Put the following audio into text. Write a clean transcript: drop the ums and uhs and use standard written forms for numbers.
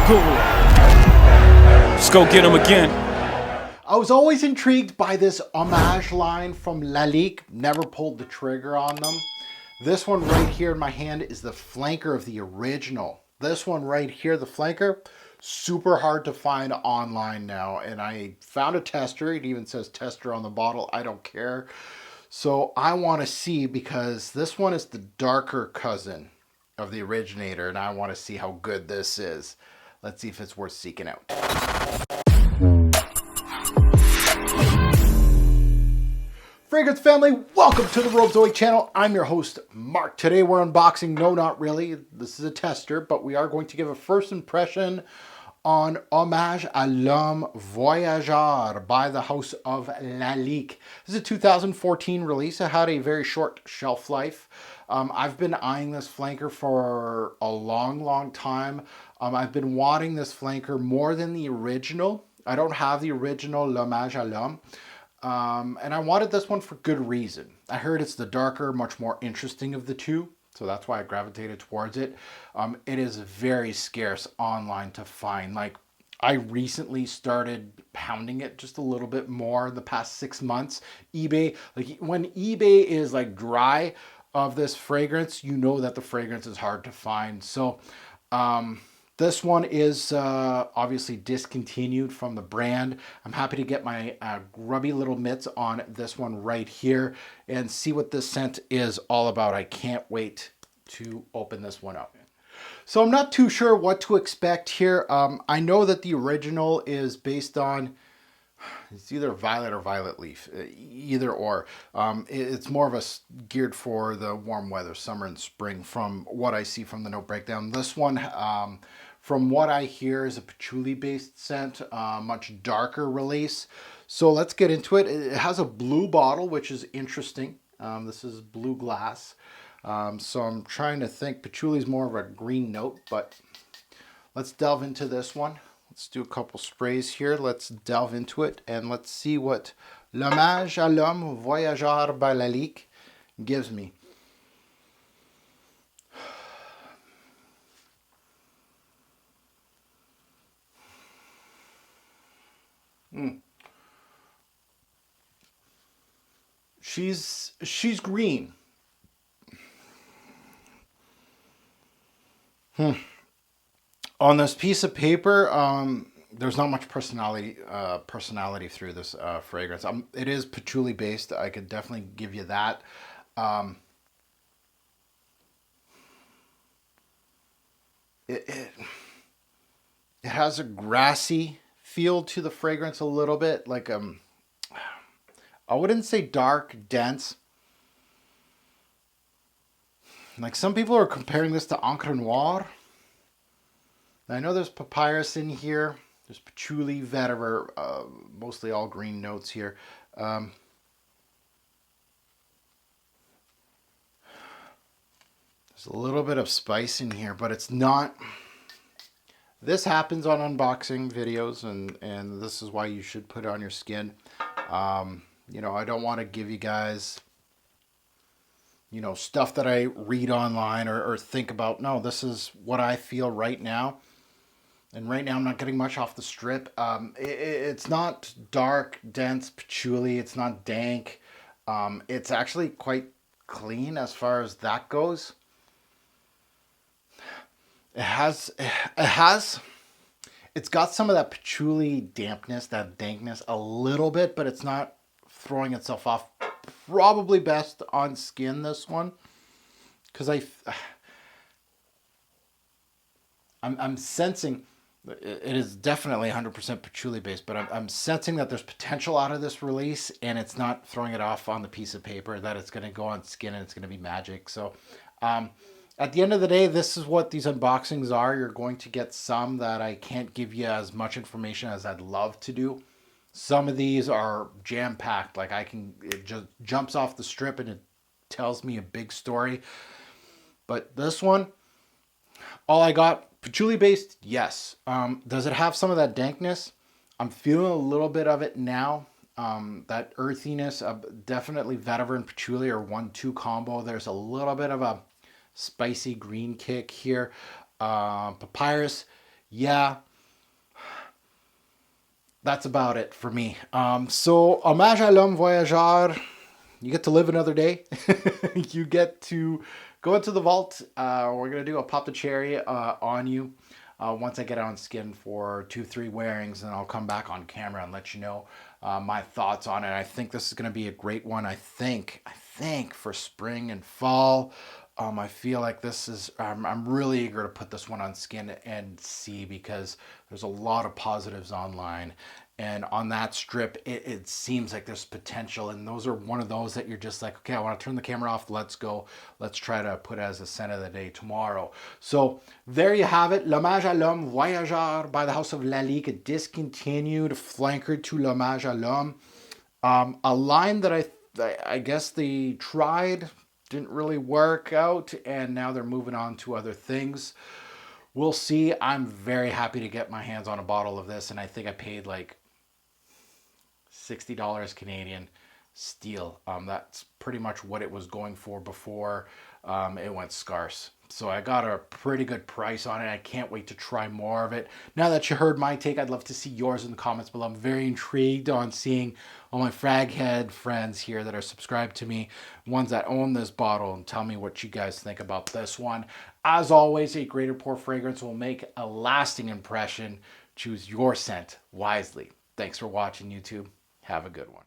Let's go get him again. I was always intrigued by this Hommage line from Lalique. Never pulled the trigger on them. This one right here in my hand is the flanker of the original. This one right here, the flanker, super hard to find online now. And I found a tester. It even says tester on the bottle. I don't care. So I want to see, because this one is the darker cousin of the originator, and I want to see how good this is. Let's see if it's worth seeking out. Fragrance family, welcome to the Robezoid channel. I'm your host, Mark. Today we're unboxing, no, not really, this is a tester, but we are going to give a first impression on Hommage à l'Homme Voyageur by the house of Lalique. This is a 2014 release. It had a very short shelf life. I've been eyeing this flanker for a long time. I've been wanting this flanker more than the original. I don't have the original Hommage à l'Homme. And I wanted this one for good reason. I heard it's the darker, much more interesting of the two. So that's why I gravitated towards it. It is very scarce online to find. Like, I recently started pounding it just a little bit more in the past 6 months. eBay, like when eBay is like dry of this fragrance, you know that the fragrance is hard to find. So this one is obviously discontinued from the brand. I'm happy to get my grubby little mitts on this one right here and see what this scent is all about. I can't wait to open this one up. So I'm not too sure what to expect here. I know that the original is based on, it's either violet or violet leaf, either or. It's more of a geared for the warm weather, summer and spring, from what I see from the note breakdown. This one, from what I hear, is a patchouli based scent, much darker release. So let's get into it. It has a blue bottle, which is interesting. This is blue glass. So I'm trying to think. Patchouli is more of a green note, but let's delve into this one. Let's do a couple sprays here. Let's delve into it and let's see what Hommage à l'Homme Voyageur by Lalique gives me. She's green. On this piece of paper, there's not much personality through this fragrance. It is patchouli based. I could definitely give you that. It has a grassy feel to the fragrance a little bit, like I wouldn't say dark, dense. Like some people are comparing this to Encre Noire. I know there's papyrus in here. There's patchouli, vetiver, mostly all green notes here. There's a little bit of spice in here, but it's not. This happens on unboxing videos, and this is why you should put it on your skin. You know, I don't want to give you guys, you know, stuff that I read online or think about. No, this is what I feel right now. And right now I'm not getting much off the strip. It's not dark, dense patchouli. It's not dank. It's actually quite clean as far as that goes. It's got some of that patchouli dampness, that dankness a little bit, but it's not throwing itself off. Probably best on skin, this one, because I'm sensing it is definitely 100% patchouli based, but I'm sensing that there's potential out of this release, and it's not throwing it off on the piece of paper, that it's going to go on skin and it's going to be magic. So at the end of the day, this is what these unboxings are. You're going to get some that I can't give you as much information as I'd love to do. Some of these are jam-packed. Like it just jumps off the strip and it tells me a big story. But this one, all I got, patchouli based, yes. Does it have some of that dankness? I'm feeling a little bit of it now. That earthiness, definitely vetiver and patchouli are 1-2 combo. There's a little bit of a spicy green kick here. Papyrus yeah, that's about it for me. So, Hommage à l'Homme Voyageur, you get to live another day. You get to go into the vault. We're going to do a pop the cherry on you. Once I get on skin for 2-3 wearings, and I'll come back on camera and let you know my thoughts on it. I think this is going to be a great one. I think for spring and fall. I feel like this is, I'm really eager to put this one on skin and see, because there's a lot of positives online. And on that strip, it seems like there's potential. And those are one of those that you're just like, okay, I want to turn the camera off. Let's go. Let's try to put it as a scent of the day tomorrow. So there you have it. L'Hommage à l'Homme Voyageur by the House of Lalique, a discontinued flanker to L'Hommage à l'Homme. A line that I guess they tried, didn't really work out, and now they're moving on to other things. We'll see. I'm very happy to get my hands on a bottle of this, and I think I paid like $60 Canadian. Steel. That's pretty much what it was going for before it went scarce. So I got a pretty good price on it. I can't wait to try more of it. Now that you heard my take, I'd love to see yours in the comments below. I'm very intrigued on seeing all my fraghead friends here that are subscribed to me, ones that own this bottle, and tell me what you guys think about this one. As always, a greater pour fragrance will make a lasting impression. Choose your scent wisely. Thanks for watching, YouTube. Have a good one.